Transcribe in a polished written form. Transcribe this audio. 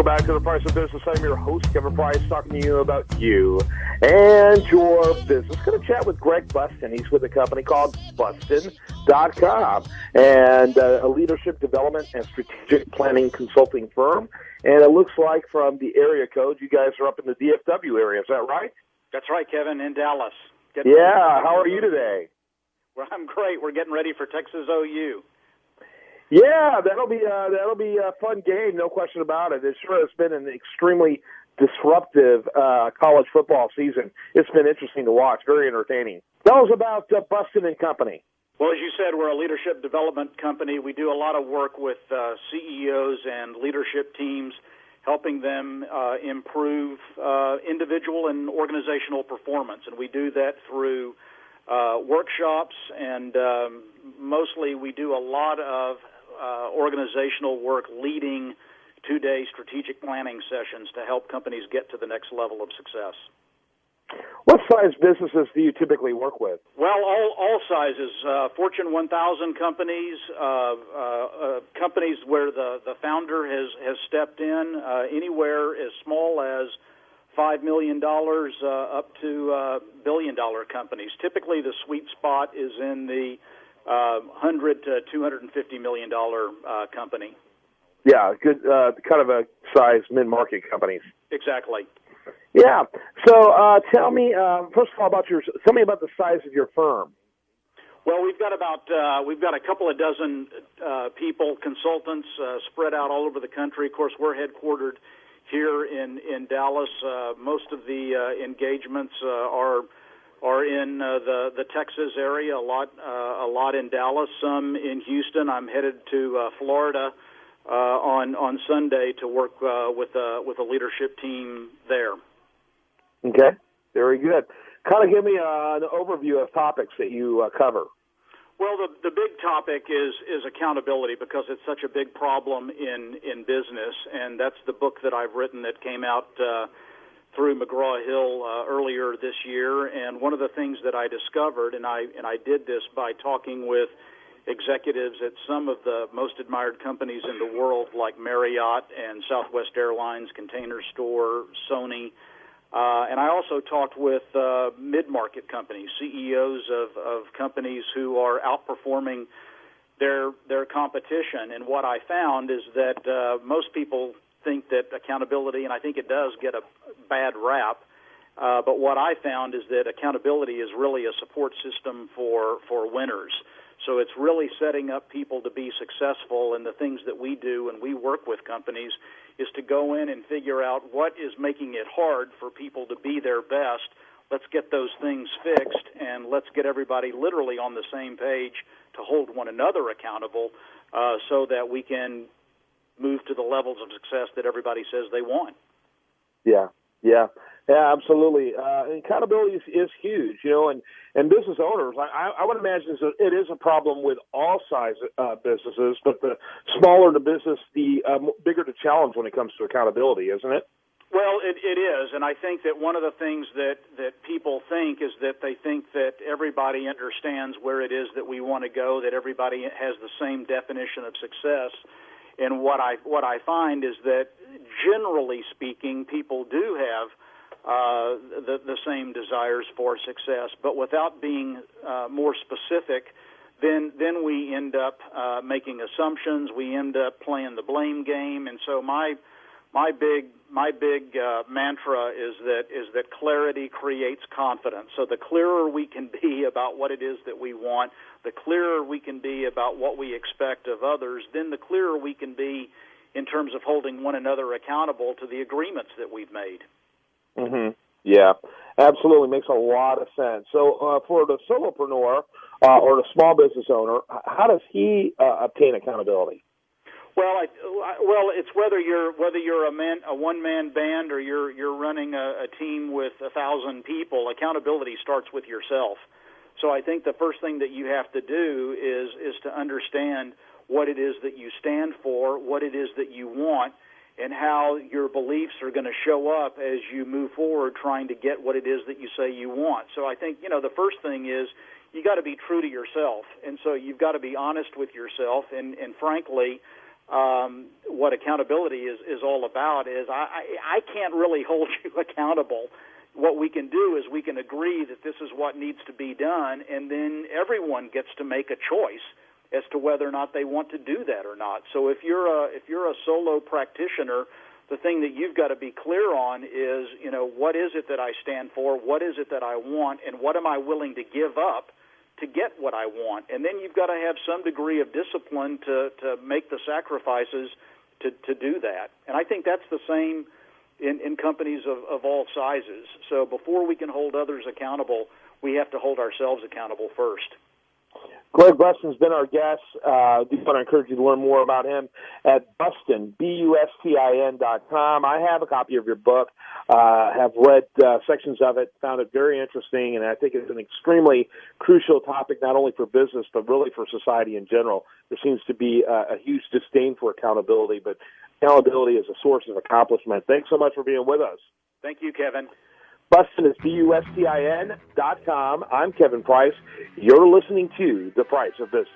Welcome back to The Price of Business. I'm your host, Kevin Price, talking to you about you and your business. Going to chat with Greg Bustin. He's with a company called Bustin.com, and a leadership development and strategic planning consulting firm. And it looks like from the area code, you guys are up in the DFW area. Is that right? That's right, Kevin, in Dallas. How are you today? Well, I'm great. We're getting ready for Texas OU. Yeah, that'll be a fun game, no question about it. It sure has been an extremely disruptive college football season. It's been interesting to watch, very entertaining. Tell us about Bustin & Company. Well, as you said, we're a leadership development company. We do a lot of work with CEOs and leadership teams, helping them improve individual and organizational performance. And we do that through workshops, and mostly we do a lot of organizational work leading two-day strategic planning sessions to help companies get to the next level of success. What size businesses do you typically work with? Well, all sizes. Fortune 1000 companies, companies where the founder has stepped in, anywhere as small as $5 million up to billion-dollar companies. Typically, the sweet spot is in the $100 to $250 million company. Yeah, good, kind of a size mid-market companies. Exactly. Yeah. So tell me, first of all, tell me about the size of your firm. Well, we've got a couple of dozen people, consultants spread out all over the country. Of course, we're headquartered here in Dallas. Most of the engagements are in the Texas area. A lot in Dallas, some in Houston. I'm headed to Florida on Sunday to work with a leadership team there. Okay, very good. Kind of give me an overview of topics that you cover. Well, the big topic is accountability, because it's such a big problem in business, and that's the book that I've written that came out through McGraw-Hill earlier this year. And one of the things that I discovered, and I did this by talking with executives at some of the most admired companies in the world, like Marriott and Southwest Airlines, Container Store, Sony. And I also talked with mid-market companies, CEOs of companies who are outperforming their competition. And what I found is that most people think that accountability, and I think it does get a bad rap, but what I found is that accountability is really a support system for winners. So it's really setting up people to be successful, and the things that we do when we work with companies is to go in and figure out what is making it hard for people to be their best. Let's get those things fixed, and let's get everybody literally on the same page to hold one another accountable so that we can move to the levels of success that everybody says they want. Yeah, absolutely. Accountability is huge, and business owners, I would imagine it is a problem with all size businesses, but the smaller the business, the bigger the challenge when it comes to accountability, isn't it? Well, it is, and I think that one of the things that people think is that they think that everybody understands where it is that we want to go, that everybody has the same definition of success. And what I find is that, generally speaking, people do have the same desires for success, but without being more specific, then we end up making assumptions. We end up playing the blame game. And so my big mantra is that clarity creates confidence. So the clearer we can be about what it is that we want, the clearer we can be about what we expect of others, then the clearer we can be in terms of holding one another accountable to the agreements that we've made. Mm-hmm. Yeah, absolutely. Makes a lot of sense. So for the solopreneur or the small business owner, how does he obtain accountability? Well, it's whether you're a one-man band or you're running a team with 1,000 people. Accountability starts with yourself. So I think the first thing that you have to do is to understand what it is that you stand for, what it is that you want, and how your beliefs are going to show up as you move forward trying to get what it is that you say you want. So I think, the first thing is you got to be true to yourself. And so you've got to be honest with yourself. And frankly, what accountability is all about is I can't really hold you accountable. What we can do is we can agree that this is what needs to be done, and then everyone gets to make a choice as to whether or not they want to do that or not. So if you're a solo practitioner, the thing that you've got to be clear on is, what is it that I stand for, what is it that I want, and what am I willing to give up to get what I want? And then you've got to have some degree of discipline to make the sacrifices to do that. And I think that's the same in companies of all sizes. So before we can hold others accountable, we have to hold ourselves accountable first. Greg Bustin's been our guest. I want to encourage you to learn more about him at Bustin, BUSTIN.com. I have a copy of your book, have read sections of it, found it very interesting, and I think it's an extremely crucial topic, not only for business, but really for society in general. There seems to be a huge disdain for accountability, but accountability is a source of accomplishment. Thanks so much for being with us. Thank you, Kevin. Bustin is BUSTIN.com. I'm Kevin Price. You're listening to The Price of Business.